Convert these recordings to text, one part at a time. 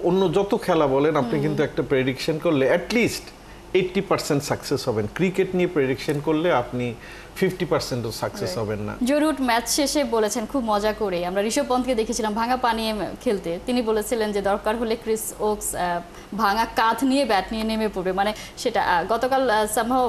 অন্য যত খেলা বলেন আপনি কিন্তু একটা প্রেডিকশন করলে অ্যাটলিস্ট 80% সাকসেস হবেন। ক্রিকেট নিয়ে প্রেডিকশন করলে আপনি 50%ও সাকসেস হবেন না। জরুট ম্যাচ শেষে বলেছেন খুব মজা করে, আমরা ঋষভ পন্থকে দেখেছিলাম ভাঙা পা নিয়ে খেলতে, তিনি বলেছিলেন যে দরকার হলে ক্রিস ওকস ভাঙা কাঁধ নিয়ে ব্যাট নিয়ে নেমে পড়বে। মানে সেটা গতকাল সামহাও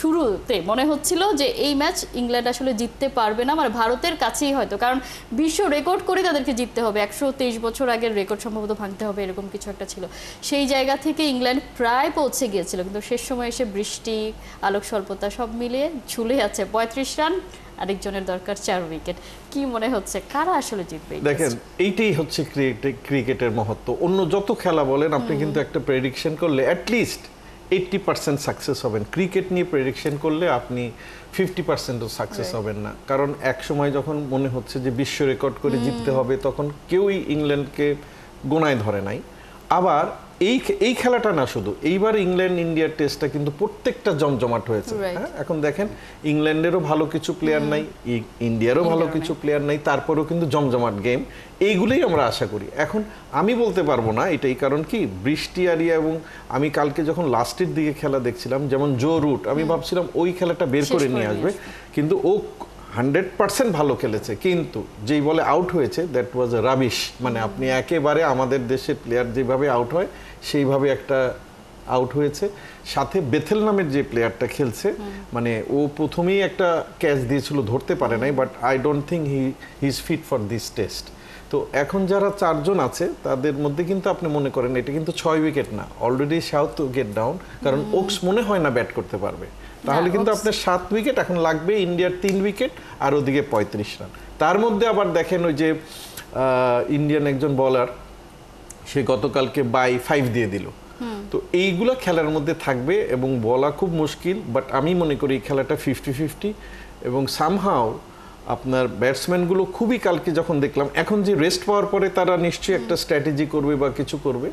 শুরুতে মনে হচ্ছিল যে এই ম্যাচ ইংল্যান্ড আসলে জিততে পারবে না, মানে ভারতের কাছেই হয়তো, কারণ বিশ্ব রেকর্ড করে তাদেরকে জিততে হবে, 123 বছর আগের রেকর্ড সম্ভবত ভাঙতে হবে, এরকম কিছু একটা ছিল। সেই জায়গা থেকে ইংল্যান্ড প্রায় পৌঁছে গিয়েছিল, কিন্তু শেষ সময় এসে বৃষ্টি, আলোক স্বল্পতা সব মিলিয়ে ঝুলে আছে। 35 রান, আরেকজনের দরকার 4 উইকেট। কি মনে হচ্ছে কারা আসলে জিতবে? দেখেন, এইটাই হচ্ছে ক্রিকেটের মহত্ব। অন্য যত খেলা বলেন আপনি কিন্তু একটা প্রেডিকশন করলে অ্যাটলিস্ট 80% সাকসেস হবেন। ক্রিকেট নিয়ে প্রেডিকশন করলে আপনি 50%ও সাকসেস হবেন না, কারণ এক সময় যখন মনে হচ্ছে যে বিশ্ব রেকর্ড করে জিততে হবে তখন কেউই ইংল্যান্ডকে গোনায় ধরে নাই। আবার এই খেলাটা না, শুধু এইবার ইংল্যান্ড ইন্ডিয়ার টেস্টটা কিন্তু প্রত্যেকটা জমজমাট হয়েছে। হ্যাঁ, এখন দেখেন ইংল্যান্ডেরও ভালো কিছু প্লেয়ার নাই, ইন্ডিয়ারও ভালো কিছু প্লেয়ার নাই, তারপরেও কিন্তু জমজমাট গেম। এইগুলোই আমরা আশা করি। এখন আমি বলতে পারবো না এটাই, কারণ কি বৃষ্টি আরিয়া, এবং আমি কালকে যখন লাস্টের দিকে খেলা দেখছিলাম যেমন জো রুট, আমি ভাবছিলাম ওই খেলাটা বের করে নিয়ে আসবে, কিন্তু ও 100% ভালো খেলেছে, কিন্তু যেই বলে আউট হয়েছে দ্যাট ওয়াজ এ রাবিশ। মানে আপনি একেবারে আমাদের দেশের প্লেয়ার যেভাবে আউট হয় সেইভাবে একটা আউট হয়েছে। সাথে বেথেল নামের যে প্লেয়ারটা খেলছে, মানে ও প্রথমেই একটা ক্যাচ দিয়েছিল, ধরতে পারে নাই, but I don't think he is fit for this test. তো এখন যারা 4 জন আছে তাদের মধ্যে কিন্তু আপনি মনে করেন এটা কিন্তু 6 উইকেট না, অলরেডি সাউথ উইকেট ডাউন, কারণ ওকস মনে হয় না ব্যাট করতে পারবে। তাহলে কিন্তু আপনার 7 উইকেট এখন লাগবে, ইন্ডিয়ার 3 উইকেট আর ওদিকে 35 রান। তার মধ্যে আবার দেখেন ওই যে ইন্ডিয়ান একজন বলার, সে গতকালকে বাই 5 দিয়ে দিল। তো এইগুলো খেলার মধ্যে থাকবে এবং বলা খুব মুশকিল, বাট আমি মনে করি এই খেলাটা 50-50। এবং সামহাও আপনার ব্যাটসম্যানগুলো খুবই, কালকে যখন দেখলাম, এখন যে রেস্ট পাওয়ার পরে তারা নিশ্চয়ই একটা স্ট্র্যাটেজি করবে বা কিছু করবে,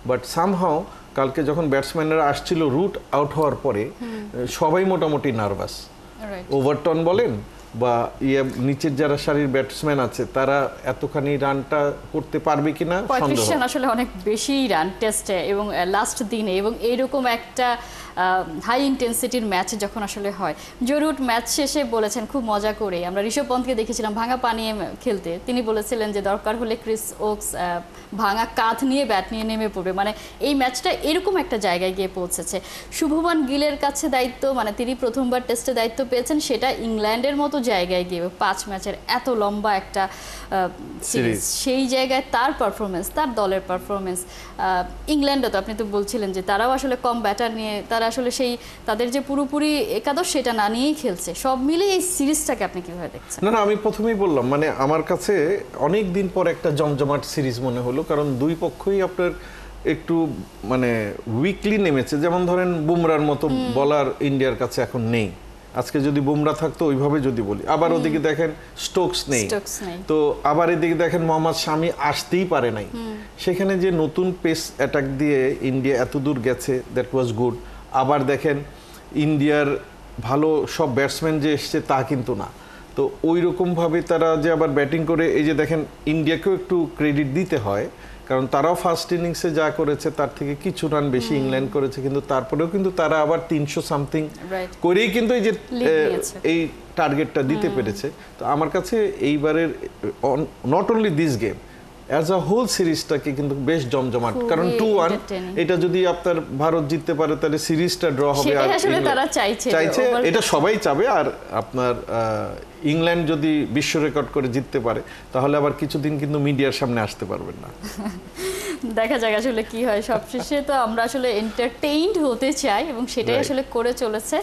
বাট সামহাও কালকে যখন ব্যাটসম্যানরা আসছিল রুট আউট হওয়ার পরে সবাই মোটামুটি নার্ভাস। ওভারটন বলেন বা নিচের যারা সারির ব্যাটসম্যান আছে তারা এতখানি রানটা করতে পারবে কিনা সন্দেহ। 35 রান আসলে অনেক বেশি রান টেস্টে এবং লাস্ট দিনে, এবং এইরকম একটা হাই ইন্টেন্সিটির ম্যাচ যখন আসলে হয়। জরুট ম্যাচ শেষে বলেছেন খুব মজা করে, আমরা ঋষভ পন্থকে দেখেছিলাম ভাঙা পা নিয়ে খেলতে, তিনি বলেছিলেন যে দরকার হলে ক্রিস ওকস ভাঙা কাঁধ নিয়ে ব্যাট নিয়ে নেমে পড়বে। মানে এই ম্যাচটা এরকম একটা জায়গায় গিয়ে পৌঁছেছে। শুভমান গিলের কাছে দায়িত্ব, মানে তিনি প্রথমবার টেস্টে দায়িত্ব পেয়েছেন, সেটা ইংল্যান্ডের মতো জায়গায় গিয়ে 5 ম্যাচের এত লম্বা একটা সিরিজ, সেই জায়গায় তার পারফরমেন্স, তার দলের পারফরমেন্স। ইংল্যান্ডও তো আপনি তো বলছিলেন যে তারাও আসলে কম ব্যাটার নিয়ে, তারা আসলে সেই তাদের যে পুরোপুরি একাদশ সেটা না নিয়েই খেলছে। সব মিলে এই সিরিজটাকে আপনি কিভাবে দেখছেন? না, আমি প্রথমেই বললাম, মানে আমার কাছে অনেক দিন পর একটা জমজমাট সিরিজ মনে হলো, কারণ দুই পক্ষই আপনার একটু মানে উইকলি নেমেছে। যেমন ধরেন বুমরার মতো বলার ইন্ডিয়ার কাছে এখন নেই। আজকে যদি বুমরা থাকতো ওইভাবে যদি বলি, আবার ওদিকে দেখেন স্টোকস নেই, তো আবার এদিকে দেখেন মোহাম্মদ শামি আসতেই পারে নাই। সেখানে যে নতুন পেস অ্যাটাক দিয়ে ইন্ডিয়া এত দূর গেছে, দ্যাট ওয়াজ গুড। আবার দেখেন ইন্ডিয়ার ভালো সব ব্যাটসম্যান যে এসছে তা কিন্তু না, তো ওই রকমভাবে তারা যে আবার ব্যাটিং করে, এই যে দেখেন ইন্ডিয়াকেও একটু ক্রেডিট দিতে হয়, কারণ তারাও ফার্স্ট ইনিংসে যা করেছে তার থেকে কিছু রান বেশি ইংল্যান্ড করেছে, কিন্তু তারপরেও কিন্তু তারা আবার 300 সামথিং করেই কিন্তু এই যে এই টার্গেটটা দিতে পেরেছে। তো আমার কাছে এইবারের not only this game, as a whole সিরিজটাকে কিন্তু বেশ জমজমাট, কারণ 2-1 এটা যদি আপনার ভারত জিততে পারে তাহলে সিরিজটা ড্র হবে, আর চাইছে এটা সবাই চাবে। আর আপনার ইংল্যান্ড যদি বিশ্ব রেকর্ড করে জিততে পারে তাহলে আবার কিছুদিন কিন্তু মিডিয়ার সামনে আসতে পারবেন না। দেখা যাক আসলে কি হয়। সবশেষে তো আমরা আসলে এন্টারটেইনড হতে চাই এবং সেটাই আসলে করে চলেছে।